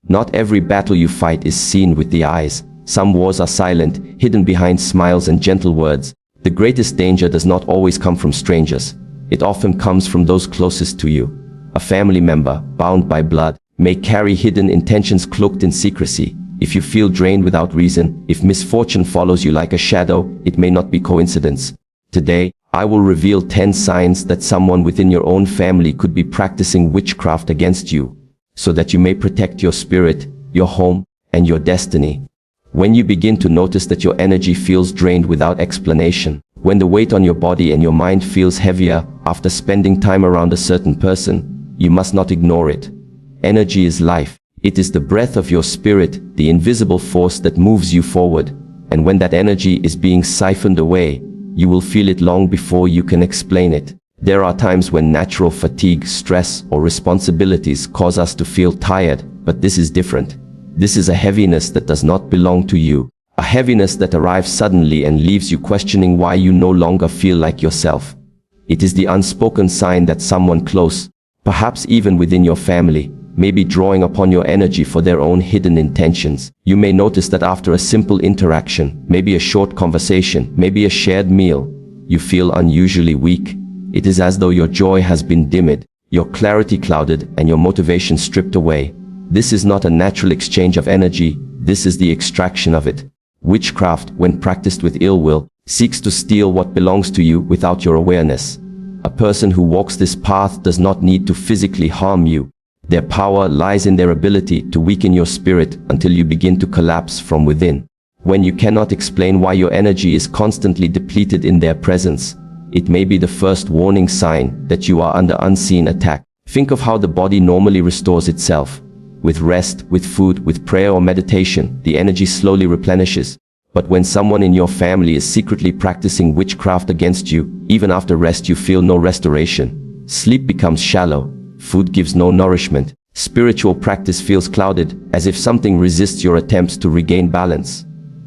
Not every battle you fight is seen with the eyes. Some wars are silent, hidden behind smiles and gentle words. The greatest danger does not always come from strangers. It often comes from those closest to you. A family member, bound by blood, may carry hidden intentions cloaked in secrecy. If you feel drained without reason, if misfortune follows you like a shadow, it may not be coincidence. Today, I will reveal 10 signs that someone within your own family could be practicing witchcraft against you, so that you may protect your spirit, your home, and your destiny. When you begin to notice that your energy feels drained without explanation, when the weight on your body and your mind feels heavier after spending time around a certain person, you must not ignore it. Energy is life. It is the breath of your spirit, the invisible force that moves you forward. And when that energy is being siphoned away, you will feel it long before you can explain it. There are times when natural fatigue, stress, or responsibilities cause us to feel tired, but this is different. This is a heaviness that does not belong to you. A heaviness that arrives suddenly and leaves you questioning why you no longer feel like yourself. It is the unspoken sign that someone close, perhaps even within your family, may be drawing upon your energy for their own hidden intentions. You may notice that after a simple interaction, maybe a short conversation, maybe a shared meal, you feel unusually weak. It is as though your joy has been dimmed, your clarity clouded, and your motivation stripped away. This is not a natural exchange of energy, this is the extraction of it. Witchcraft, when practiced with ill will, seeks to steal what belongs to you without your awareness. A person who walks this path does not need to physically harm you. Their power lies in their ability to weaken your spirit until you begin to collapse from within. When you cannot explain why your energy is constantly depleted in their presence, it may be the first warning sign that you are under unseen attack. Think of how the body normally restores itself. With rest, with food, with prayer or meditation, the energy slowly replenishes. But when someone in your family is secretly practicing witchcraft against you, even after rest you feel no restoration. Sleep becomes shallow. Food gives no nourishment. Spiritual practice feels clouded, as if something resists your attempts to regain balance.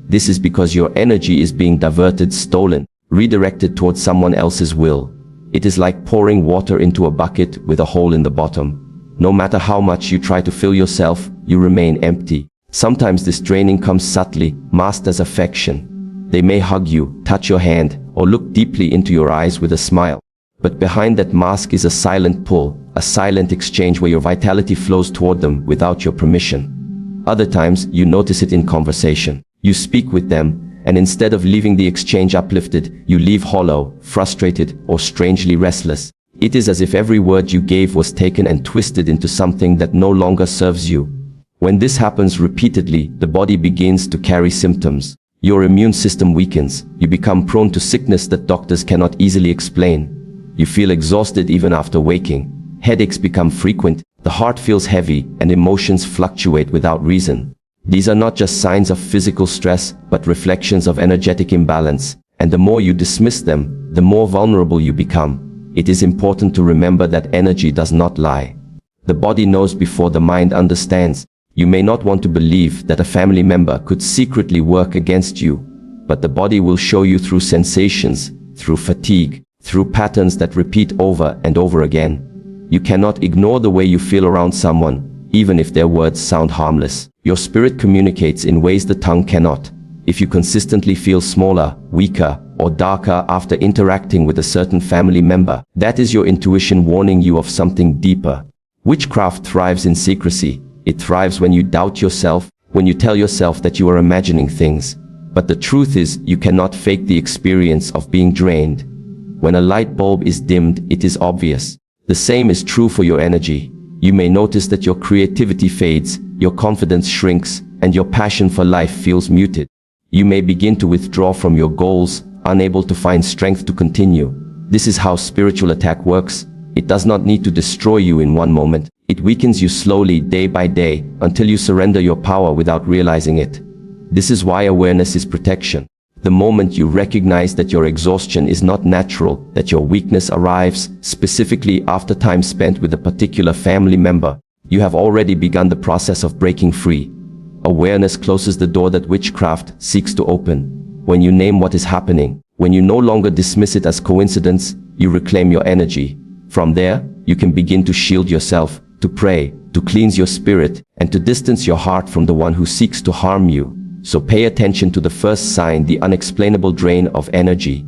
This is because your energy is being diverted, stolen, redirected towards someone else's will. It is like pouring water into a bucket with a hole in the bottom. No matter how much you try to fill yourself, you remain empty. Sometimes this draining comes subtly, masked as affection. They may hug you, touch your hand, or look deeply into your eyes with a smile. But behind that mask is a silent pull, a silent exchange where your vitality flows toward them without your permission. Other times, you notice it in conversation. You speak with them, and instead of leaving the exchange uplifted, you leave hollow, frustrated, or strangely restless. It is as if every word you gave was taken and twisted into something that no longer serves you. When this happens repeatedly, the body begins to carry symptoms. Your immune system weakens. You become prone to sickness that doctors cannot easily explain. You feel exhausted even after waking. Headaches become frequent, the heart feels heavy, and emotions fluctuate without reason. These are not just signs of physical stress, but reflections of energetic imbalance. And the more you dismiss them, the more vulnerable you become. It is important to remember that energy does not lie. The body knows before the mind understands. You may not want to believe that a family member could secretly work against you, but the body will show you through sensations, through fatigue, through patterns that repeat over and over again. You cannot ignore the way you feel around someone, even if their words sound harmless. Your spirit communicates in ways the tongue cannot. If you consistently feel smaller, weaker, or darker after interacting with a certain family member, that is your intuition warning you of something deeper. Witchcraft thrives in secrecy. It thrives when you doubt yourself, when you tell yourself that you are imagining things. But the truth is, you cannot fake the experience of being drained. When a light bulb is dimmed, it is obvious. The same is true for your energy. You may notice that your creativity fades, your confidence shrinks, and your passion for life feels muted. You may begin to withdraw from your goals, unable to find strength to continue. This is how spiritual attack works. It does not need to destroy you in one moment. It weakens you slowly, day by day, until you surrender your power without realizing it. This is why awareness is protection. The moment you recognize that your exhaustion is not natural, that your weakness arrives specifically after time spent with a particular family member, you have already begun the process of breaking free. Awareness closes the door that witchcraft seeks to open. When you name what is happening, when you no longer dismiss it as coincidence, you reclaim your energy. From there, you can begin to shield yourself, to pray, to cleanse your spirit, and to distance your heart from the one who seeks to harm you. So pay attention to the first sign, the unexplainable drain of energy.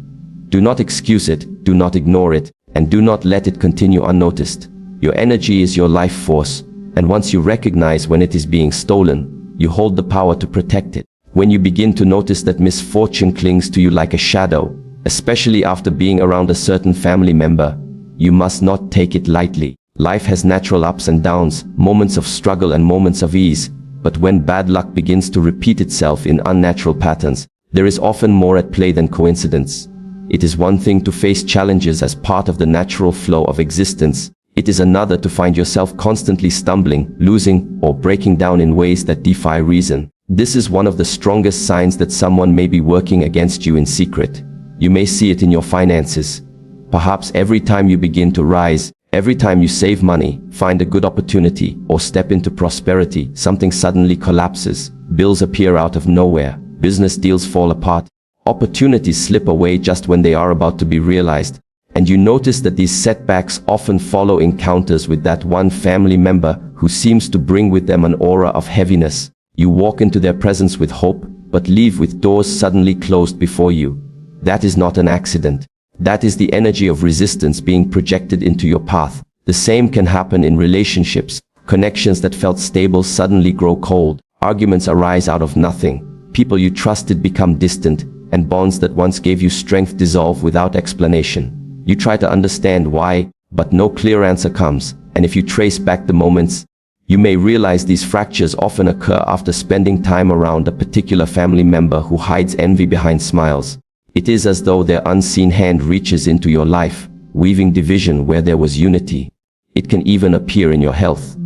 Do not excuse it, do not ignore it, and do not let it continue unnoticed. Your energy is your life force, and once you recognize when it is being stolen, you hold the power to protect it. When you begin to notice that misfortune clings to you like a shadow, especially after being around a certain family member, you must not take it lightly. Life has natural ups and downs, moments of struggle and moments of ease, but when bad luck begins to repeat itself in unnatural patterns, there is often more at play than coincidence. It is one thing to face challenges as part of the natural flow of existence. It is another to find yourself constantly stumbling, losing, or breaking down in ways that defy reason. This is one of the strongest signs that someone may be working against you in secret. You may see it in your finances. Perhaps every time you begin to rise, every time you save money, find a good opportunity, or step into prosperity, something suddenly collapses. Bills appear out of nowhere. Business deals fall apart. Opportunities slip away just when they are about to be realized. And you notice that these setbacks often follow encounters with that one family member who seems to bring with them an aura of heaviness. You walk into their presence with hope, but leave with doors suddenly closed before you. That is not an accident. That is the energy of resistance being projected into your path. The same can happen in relationships. Connections that felt stable suddenly grow cold. Arguments arise out of nothing. People you trusted become distant, and bonds that once gave you strength dissolve without explanation. You try to understand why, but no clear answer comes, and if you trace back the moments, you may realize these fractures often occur after spending time around a particular family member who hides envy behind smiles. It is as though their unseen hand reaches into your life, weaving division where there was unity. It can even appear in your health.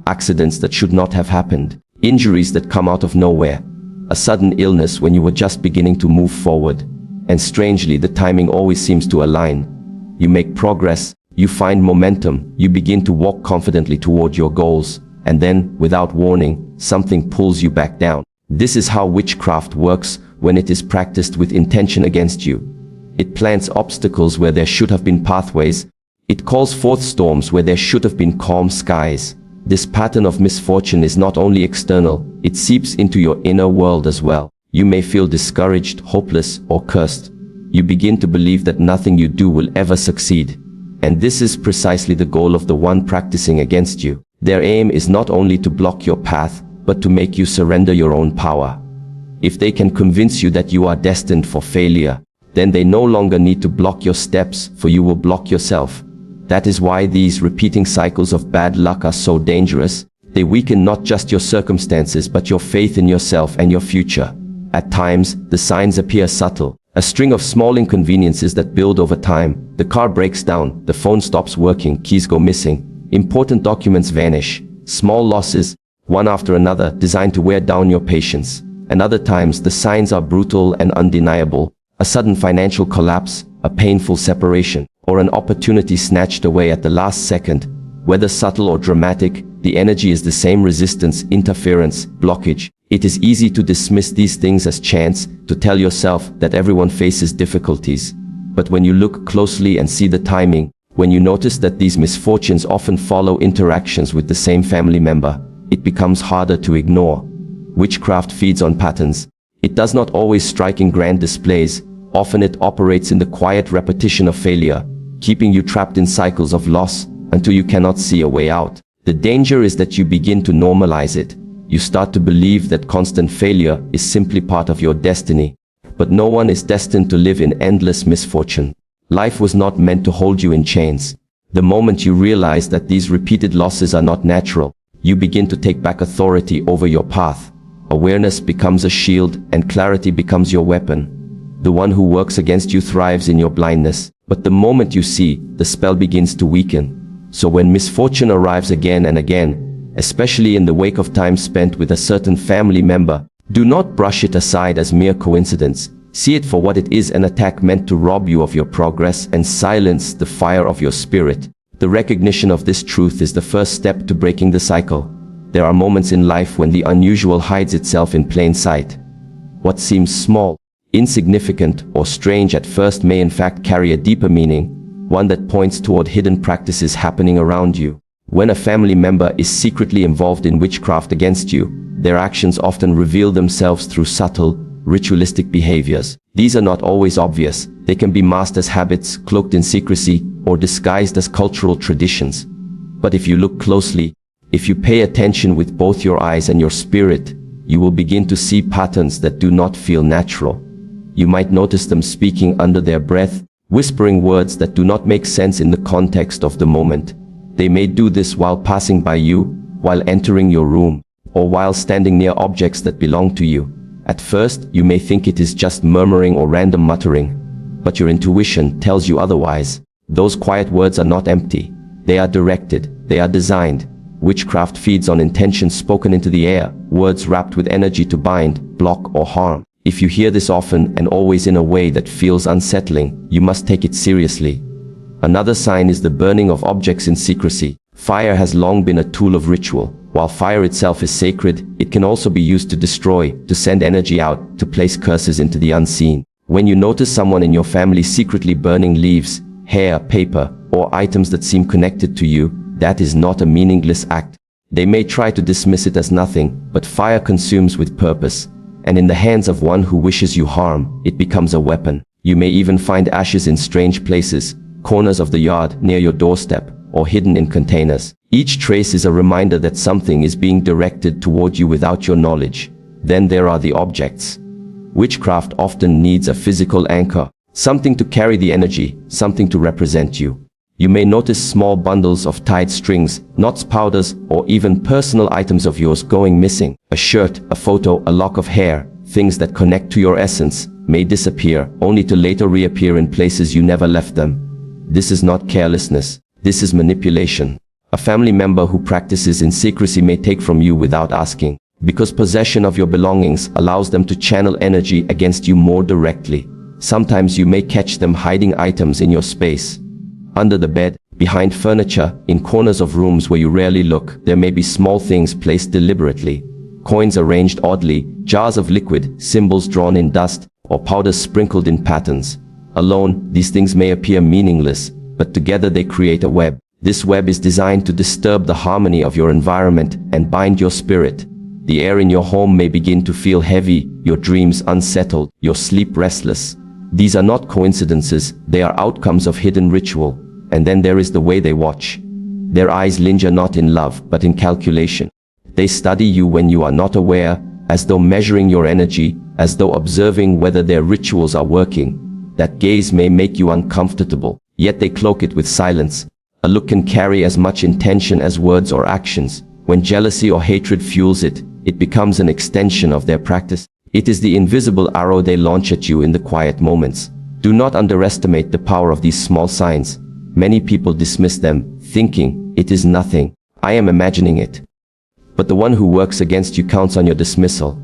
Accidents that should not have happened, injuries that come out of nowhere, a sudden illness when you were just beginning to move forward. And strangely, the timing always seems to align. You make progress, you find momentum, you begin to walk confidently toward your goals, and then, without warning, something pulls you back down. This is how witchcraft works when it is practiced with intention against you. It plants obstacles where there should have been pathways. It calls forth storms where there should have been calm skies. This pattern of misfortune is not only external, it seeps into your inner world as well. You may feel discouraged, hopeless, or cursed. You begin to believe that nothing you do will ever succeed. And this is precisely the goal of the one practicing against you. Their aim is not only to block your path, but to make you surrender your own power. If they can convince you that you are destined for failure, then they no longer need to block your steps, for you will block yourself. That is why these repeating cycles of bad luck are so dangerous. They weaken not just your circumstances, but your faith in yourself and your future. At times, the signs appear subtle. A string of small inconveniences that build over time. The car breaks down, the phone stops working, keys go missing, important documents vanish. Small losses, one after another, designed to wear down your patience. And other times, the signs are brutal and undeniable. A sudden financial collapse, a painful separation, or an opportunity snatched away at the last second. Whether subtle or dramatic, the energy is the same: resistance, interference, blockage. It is easy to dismiss these things as chance, to tell yourself that everyone faces difficulties. But when you look closely and see the timing, when you notice that these misfortunes often follow interactions with the same family member, it becomes harder to ignore. Witchcraft feeds on patterns. It does not always strike in grand displays. Often it operates in the quiet repetition of failure, keeping you trapped in cycles of loss until you cannot see a way out. The danger is that you begin to normalize it. You start to believe that constant failure is simply part of your destiny. But no one is destined to live in endless misfortune. Life was not meant to hold you in chains. The moment you realize that these repeated losses are not natural, you begin to take back authority over your path. Awareness becomes a shield, and clarity becomes your weapon. The one who works against you thrives in your blindness, but the moment you see, the spell begins to weaken. So when misfortune arrives again and again, especially in the wake of time spent with a certain family member, do not brush it aside as mere coincidence. See it for what it is: an attack meant to rob you of your progress and silence the fire of your spirit. The recognition of this truth is the first step to breaking the cycle. There are moments in life when the unusual hides itself in plain sight. What seems small, insignificant, or strange at first may in fact carry a deeper meaning, one that points toward hidden practices happening around you. When a family member is secretly involved in witchcraft against you, their actions often reveal themselves through subtle, ritualistic behaviors. These are not always obvious. They can be masked as habits, cloaked in secrecy, or disguised as cultural traditions. But if you look closely, if you pay attention with both your eyes and your spirit, you will begin to see patterns that do not feel natural. You might notice them speaking under their breath, whispering words that do not make sense in the context of the moment. They may do this while passing by you, while entering your room, or while standing near objects that belong to you. At first, you may think it is just murmuring or random muttering, but your intuition tells you otherwise. Those quiet words are not empty. They are directed. They are designed. Witchcraft feeds on intentions spoken into the air, words wrapped with energy to bind, block, or harm. If you hear this often and always in a way that feels unsettling, you must take it seriously. Another sign is the burning of objects in secrecy. Fire has long been a tool of ritual. While fire itself is sacred, it can also be used to destroy, to send energy out, to place curses into the unseen. When you notice someone in your family secretly burning leaves, hair, paper, or items that seem connected to you, that is not a meaningless act. They may try to dismiss it as nothing, but fire consumes with purpose. And in the hands of one who wishes you harm, it becomes a weapon. You may even find ashes in strange places, corners of the yard, near your doorstep, or hidden in containers. Each trace is a reminder that something is being directed toward you without your knowledge. Then there are the objects. Witchcraft often needs a physical anchor, something to carry the energy, something to represent you. You may notice small bundles of tied strings, knots, powders, or even personal items of yours going missing. A shirt, a photo, a lock of hair, things that connect to your essence, may disappear, only to later reappear in places you never left them. This is not carelessness. This is manipulation. A family member who practices in secrecy may take from you without asking, because possession of your belongings allows them to channel energy against you more directly. Sometimes you may catch them hiding items in your space. Under the bed, behind furniture, in corners of rooms where you rarely look, there may be small things placed deliberately. Coins arranged oddly, jars of liquid, symbols drawn in dust, or powders sprinkled in patterns. Alone, these things may appear meaningless, but together they create a web. This web is designed to disturb the harmony of your environment and bind your spirit. The air in your home may begin to feel heavy, your dreams unsettled, your sleep restless. These are not coincidences, they are outcomes of hidden ritual. And then there is the way they watch. Their eyes linger not in love, but in calculation. They study you when you are not aware, as though measuring your energy, as though observing whether their rituals are working. That gaze may make you uncomfortable, yet they cloak it with silence. A look can carry as much intention as words or actions. When jealousy or hatred fuels it, it becomes an extension of their practice. It is the invisible arrow they launch at you in the quiet moments. Do not underestimate the power of these small signs. Many people dismiss them, thinking, it is nothing. I am imagining it. But the one who works against you counts on your dismissal.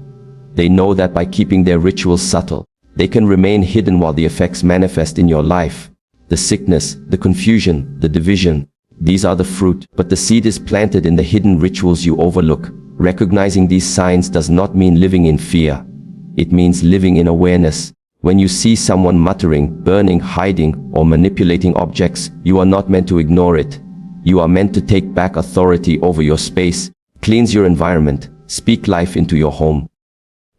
They know that by keeping their rituals subtle, they can remain hidden while the effects manifest in your life. The sickness, the confusion, the division, these are the fruit, but the seed is planted in the hidden rituals you overlook. Recognizing these signs does not mean living in fear. It means living in awareness. When you see someone muttering, burning, hiding, or manipulating objects, you are not meant to ignore it. You are meant to take back authority over your space, cleanse your environment, speak life into your home.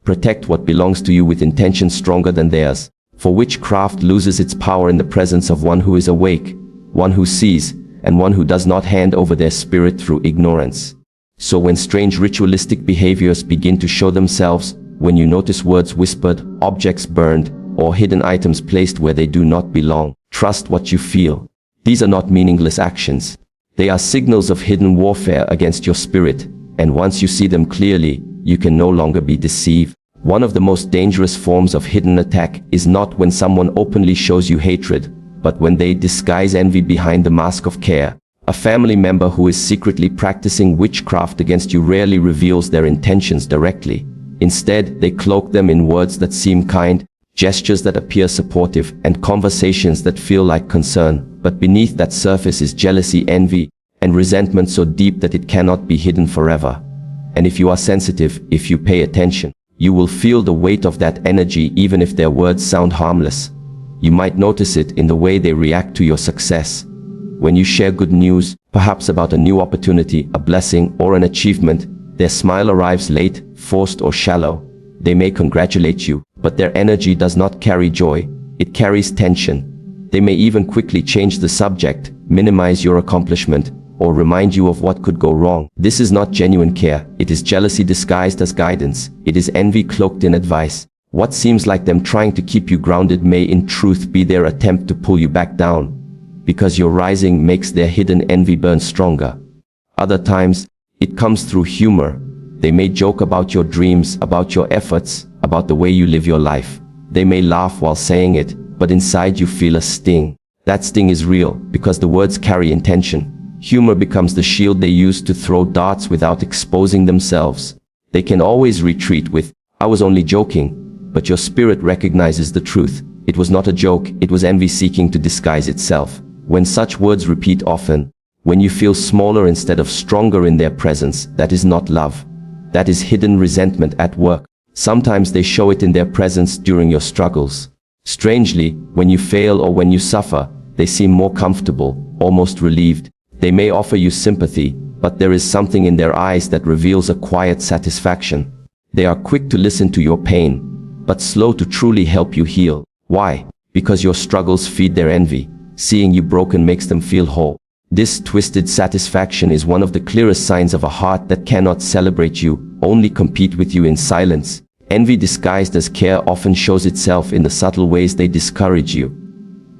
Protect what belongs to you with intention stronger than theirs. For witchcraft loses its power in the presence of one who is awake, one who sees, and one who does not hand over their spirit through ignorance. So when strange ritualistic behaviors begin to show themselves, when you notice words whispered, objects burned, or hidden items placed where they do not belong, trust what you feel. These are not meaningless actions. They are signals of hidden warfare against your spirit, and once you see them clearly, you can no longer be deceived. One of the most dangerous forms of hidden attack is not when someone openly shows you hatred, but when they disguise envy behind the mask of care. A family member who is secretly practicing witchcraft against you rarely reveals their intentions directly. Instead, they cloak them in words that seem kind, gestures that appear supportive, and conversations that feel like concern. But beneath that surface is jealousy, envy, and resentment so deep that it cannot be hidden forever. And if you are sensitive, if you pay attention, you will feel the weight of that energy even if their words sound harmless. You might notice it in the way they react to your success. When you share good news, perhaps about a new opportunity, a blessing, or an achievement. Their smile arrives late, forced or shallow. They may congratulate you, but their energy does not carry joy. It carries tension. They may even quickly change the subject, minimize your accomplishment, or remind you of what could go wrong. This is not genuine care. It is jealousy disguised as guidance. It is envy cloaked in advice. What seems like them trying to keep you grounded may in truth be their attempt to pull you back down, because your rising makes their hidden envy burn stronger. Other times, it comes through humor. They may joke about your dreams, about your efforts, about the way you live your life. They may laugh while saying it, but inside you feel a sting. That sting is real, because the words carry intention. Humor becomes the shield they use to throw darts without exposing themselves. They can always retreat with, "I was only joking," but your spirit recognizes the truth. It was not a joke, it was envy seeking to disguise itself. When such words repeat often, when you feel smaller instead of stronger in their presence, that is not love. That is hidden resentment at work. Sometimes they show it in their presence during your struggles. Strangely, when you fail or when you suffer, they seem more comfortable, almost relieved. They may offer you sympathy, but there is something in their eyes that reveals a quiet satisfaction. They are quick to listen to your pain, but slow to truly help you heal. Why? Because your struggles feed their envy. Seeing you broken makes them feel whole. This twisted satisfaction is one of the clearest signs of a heart that cannot celebrate you, only compete with you in silence. Envy disguised as care often shows itself in the subtle ways they discourage you.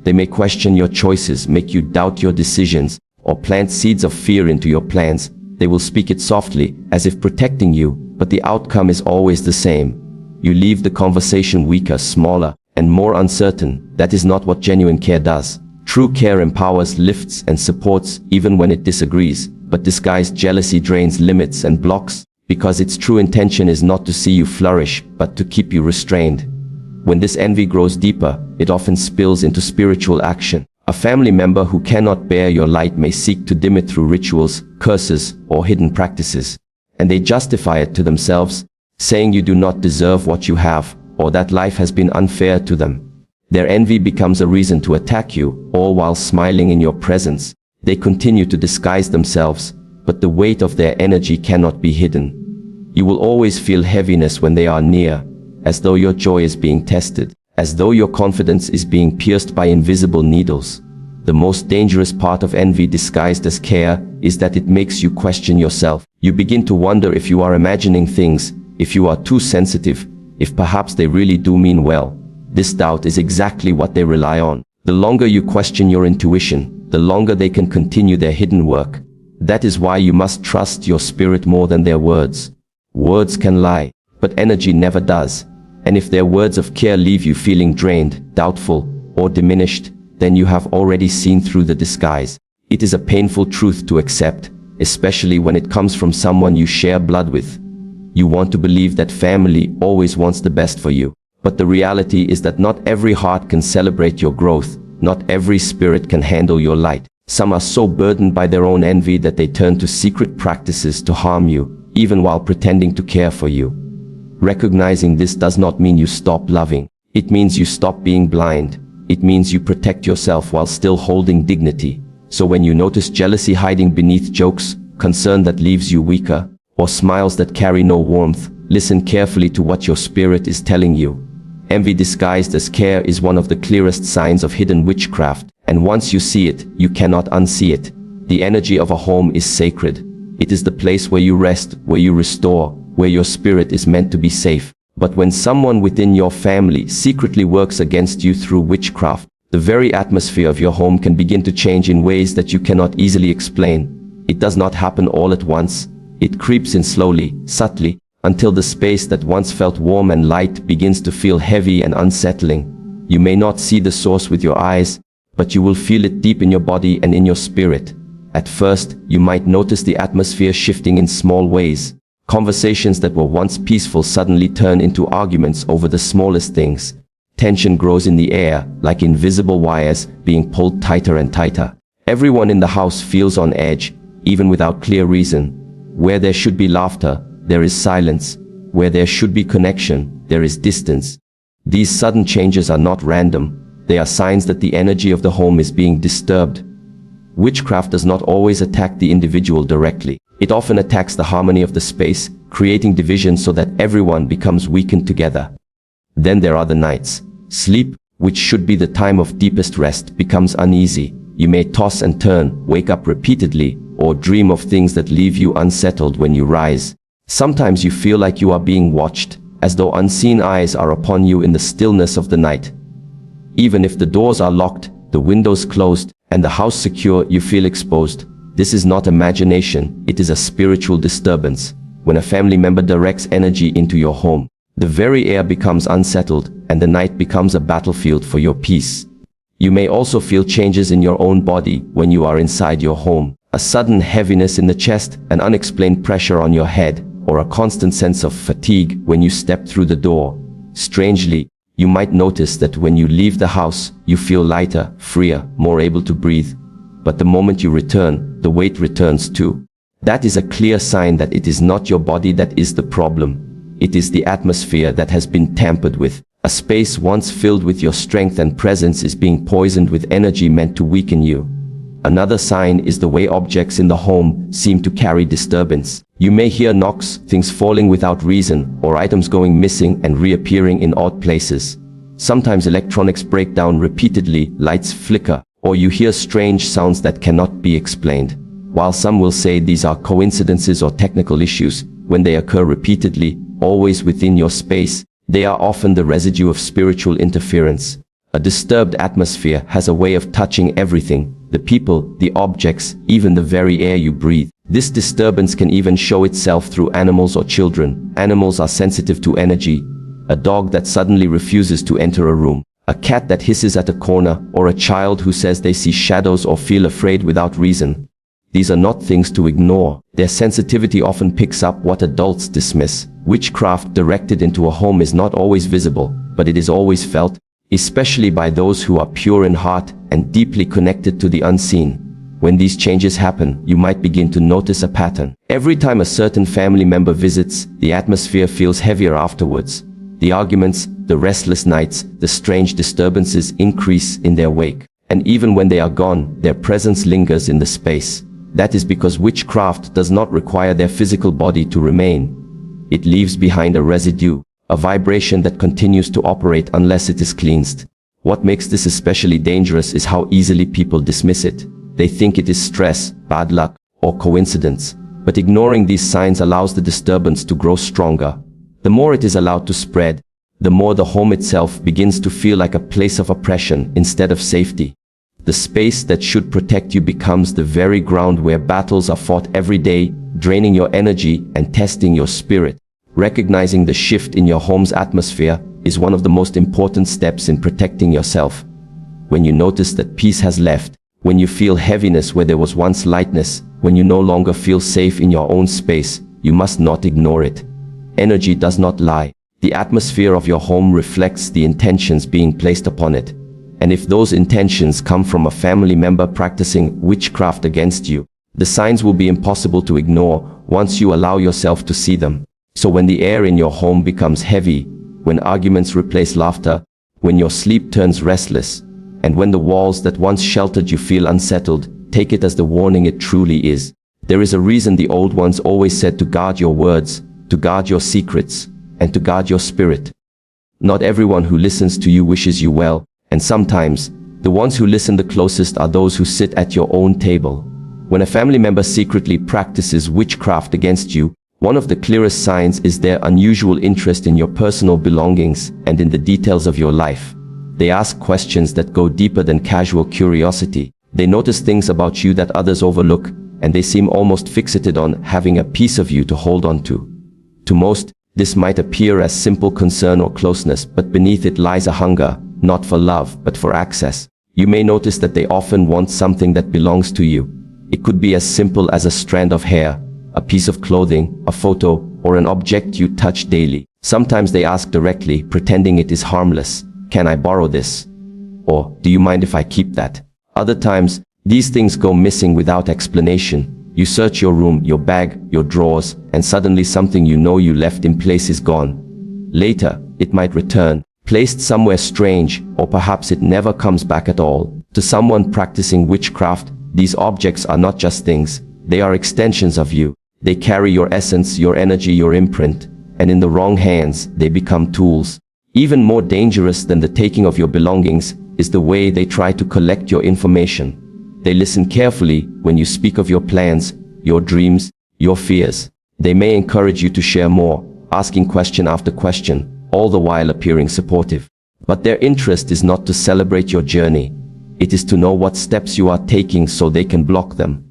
They may question your choices, make you doubt your decisions, or plant seeds of fear into your plans. They will speak it softly, as if protecting you, but the outcome is always the same. You leave the conversation weaker, smaller, and more uncertain. That is not what genuine care does. True care empowers, lifts, and supports even when it disagrees, but disguised jealousy drains, limits, and blocks, because its true intention is not to see you flourish, but to keep you restrained. When this envy grows deeper, it often spills into spiritual action. A family member who cannot bear your light may seek to dim it through rituals, curses, or hidden practices. And they justify it to themselves, saying you do not deserve what you have, or that life has been unfair to them. Their envy becomes a reason to attack you, all while smiling in your presence. They continue to disguise themselves, but the weight of their energy cannot be hidden. You will always feel heaviness when they are near, as though your joy is being tested, as though your confidence is being pierced by invisible needles. The most dangerous part of envy disguised as care is that it makes you question yourself. You begin to wonder if you are imagining things, if you are too sensitive, if perhaps they really do mean well. This doubt is exactly what they rely on. The longer you question your intuition, the longer they can continue their hidden work. That is why you must trust your spirit more than their words. Words can lie, but energy never does. And if their words of care leave you feeling drained, doubtful, or diminished, then you have already seen through the disguise. It is a painful truth to accept, especially when it comes from someone you share blood with. You want to believe that family always wants the best for you. But the reality is that not every heart can celebrate your growth. Not every spirit can handle your light. Some are so burdened by their own envy that they turn to secret practices to harm you, even while pretending to care for you. Recognizing this does not mean you stop loving. It means you stop being blind. It means you protect yourself while still holding dignity. So when you notice jealousy hiding beneath jokes, concern that leaves you weaker, or smiles that carry no warmth, listen carefully to what your spirit is telling you. Envy disguised as care is one of the clearest signs of hidden witchcraft, and once you see it, you cannot unsee it. The energy of a home is sacred. It is the place where you rest, where you restore, where your spirit is meant to be safe. But when someone within your family secretly works against you through witchcraft, the very atmosphere of your home can begin to change in ways that you cannot easily explain. It does not happen all at once. It creeps in slowly, subtly, until the space that once felt warm and light begins to feel heavy and unsettling. You may not see the source with your eyes, but you will feel it deep in your body and in your spirit. At first, you might notice the atmosphere shifting in small ways. Conversations that were once peaceful suddenly turn into arguments over the smallest things. Tension grows in the air, like invisible wires being pulled tighter and tighter. Everyone in the house feels on edge, even without clear reason. Where there should be laughter, there is silence. Where there should be connection, there is distance. These sudden changes are not random. They are signs that the energy of the home is being disturbed. Witchcraft does not always attack the individual directly. It often attacks the harmony of the space, creating division so that everyone becomes weakened together. Then there are the nights. Sleep, which should be the time of deepest rest, becomes uneasy. You may toss and turn, wake up repeatedly, or dream of things that leave you unsettled when you rise. Sometimes you feel like you are being watched, as though unseen eyes are upon you in the stillness of the night. Even if the doors are locked, the windows closed, and the house secure, you feel exposed. This is not imagination, it is a spiritual disturbance. When a family member directs energy into your home, the very air becomes unsettled, and the night becomes a battlefield for your peace. You may also feel changes in your own body when you are inside your home. A sudden heaviness in the chest, an unexplained pressure on your head, or a constant sense of fatigue when you step through the door. Strangely, you might notice that when you leave the house, you feel lighter, freer, more able to breathe. But the moment you return, the weight returns too. That is a clear sign that it is not your body that is the problem. It is the atmosphere that has been tampered with. A space once filled with your strength and presence is being poisoned with energy meant to weaken you. Another sign is the way objects in the home seem to carry disturbance. You may hear knocks, things falling without reason, or items going missing and reappearing in odd places. Sometimes electronics break down repeatedly, lights flicker, or you hear strange sounds that cannot be explained. While some will say these are coincidences or technical issues, when they occur repeatedly, always within your space, they are often the residue of spiritual interference. A disturbed atmosphere has a way of touching everything, the people, the objects, even the very air you breathe. This disturbance can even show itself through animals or children. Animals are sensitive to energy. A dog that suddenly refuses to enter a room, a cat that hisses at a corner, or a child who says they see shadows or feel afraid without reason. These are not things to ignore. Their sensitivity often picks up what adults dismiss. Witchcraft directed into a home is not always visible, but it is always felt, especially by those who are pure in heart and deeply connected to the unseen. When these changes happen, you might begin to notice a pattern. Every time a certain family member visits, the atmosphere feels heavier afterwards. The arguments, the restless nights, the strange disturbances increase in their wake. And even when they are gone, their presence lingers in the space. That is because witchcraft does not require their physical body to remain. It leaves behind a residue, a vibration that continues to operate unless it is cleansed. What makes this especially dangerous is how easily people dismiss it. They think it is stress, bad luck, or coincidence. But ignoring these signs allows the disturbance to grow stronger. The more it is allowed to spread, the more the home itself begins to feel like a place of oppression instead of safety. The space that should protect you becomes the very ground where battles are fought every day, draining your energy and testing your spirit. Recognizing the shift in your home's atmosphere is one of the most important steps in protecting yourself. When you notice that peace has left, when you feel heaviness where there was once lightness, when you no longer feel safe in your own space, you must not ignore it. Energy does not lie. The atmosphere of your home reflects the intentions being placed upon it. And if those intentions come from a family member practicing witchcraft against you, the signs will be impossible to ignore once you allow yourself to see them. So when the air in your home becomes heavy, when arguments replace laughter, when your sleep turns restless, and when the walls that once sheltered you feel unsettled, take it as the warning it truly is. There is a reason the old ones always said to guard your words, to guard your secrets, and to guard your spirit. Not everyone who listens to you wishes you well, and sometimes, the ones who listen the closest are those who sit at your own table. When a family member secretly practices witchcraft against you, one of the clearest signs is their unusual interest in your personal belongings and in the details of your life. They ask questions that go deeper than casual curiosity. They notice things about you that others overlook, and they seem almost fixated on having a piece of you to hold on to. To most, this might appear as simple concern or closeness, but beneath it lies a hunger, not for love, but for access. You may notice that they often want something that belongs to you. It could be as simple as a strand of hair, a piece of clothing, a photo, or an object you touch daily. Sometimes they ask directly, pretending it is harmless. Can I borrow this? Or, do you mind if I keep that? Other times, these things go missing without explanation. You search your room, your bag, your drawers, and suddenly something you know you left in place is gone. Later, it might return, placed somewhere strange, or perhaps it never comes back at all. To someone practicing witchcraft, These objects are not just things, they are extensions of you. They carry your essence, your energy, your imprint, and in the wrong hands, they become tools. Even more dangerous than the taking of your belongings is the way they try to collect your information. They listen carefully when you speak of your plans, your dreams, your fears. They may encourage you to share more, asking question after question, all the while appearing supportive. But their interest is not to celebrate your journey. It is to know what steps you are taking so they can block them.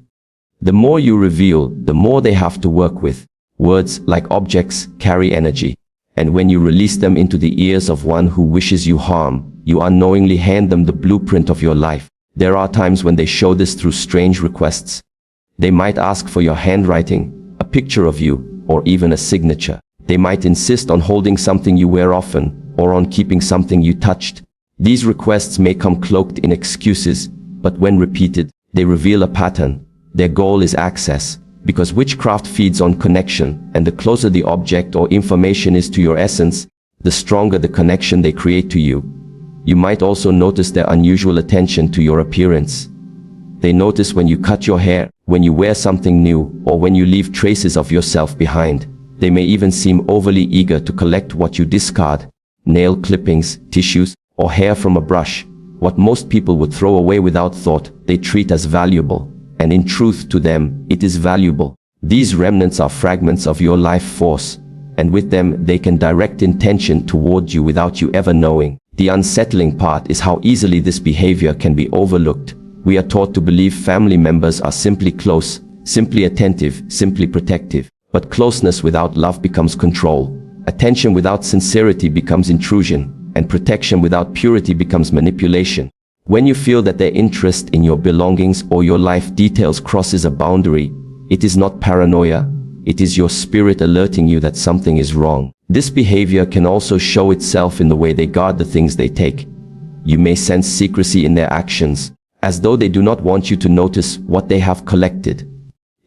The more you reveal, the more they have to work with. Words, like objects, carry energy. And when you release them into the ears of one who wishes you harm, you unknowingly hand them the blueprint of your life. There are times when they show this through strange requests. They might ask for your handwriting, a picture of you, or even a signature. They might insist on holding something you wear often, or on keeping something you touched. These requests may come cloaked in excuses, but when repeated, they reveal a pattern. Their goal is access, because witchcraft feeds on connection, and the closer the object or information is to your essence, the stronger the connection they create to you. You might also notice their unusual attention to your appearance. They notice when you cut your hair, when you wear something new, or when you leave traces of yourself behind. They may even seem overly eager to collect what you discard: nail clippings, tissues, or hair from a brush. What most people would throw away without thought, they treat as valuable. And in truth, to them, it is valuable. These remnants are fragments of your life force, and with them they can direct intention toward you without you ever knowing. The unsettling part is how easily this behavior can be overlooked. We are taught to believe family members are simply close, simply attentive, simply protective. But closeness without love becomes control. Attention without sincerity becomes intrusion, and protection without purity becomes manipulation. When you feel that their interest in your belongings or your life details crosses a boundary, it is not paranoia, it is your spirit alerting you that something is wrong. This behavior can also show itself in the way they guard the things they take. You may sense secrecy in their actions, as though they do not want you to notice what they have collected.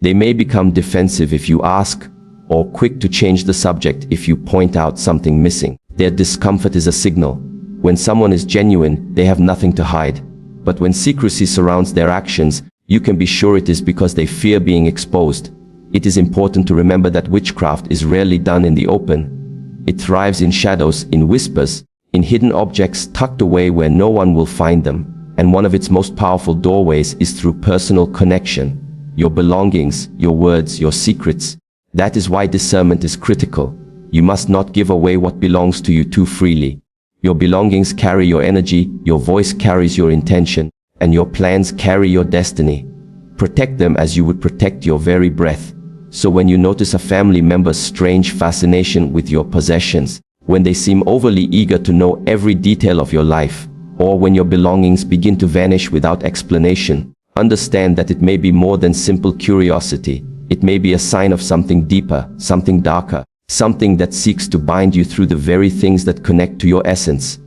They may become defensive if you ask, or quick to change the subject if you point out something missing. Their discomfort is a signal. When someone is genuine, they have nothing to hide. But when secrecy surrounds their actions, you can be sure it is because they fear being exposed. It is important to remember that witchcraft is rarely done in the open. It thrives in shadows, in whispers, in hidden objects tucked away where no one will find them. And one of its most powerful doorways is through personal connection. Your belongings, your words, your secrets. That is why discernment is critical. You must not give away what belongs to you too freely. Your belongings carry your energy, your voice carries your intention, and your plans carry your destiny. Protect them as you would protect your very breath. So when you notice a family member's strange fascination with your possessions, when they seem overly eager to know every detail of your life, or when your belongings begin to vanish without explanation, understand that it may be more than simple curiosity. It may be a sign of something deeper, something darker, something that seeks to bind you through the very things that connect to your essence.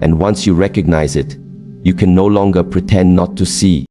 And once you recognize it, you can no longer pretend not to see.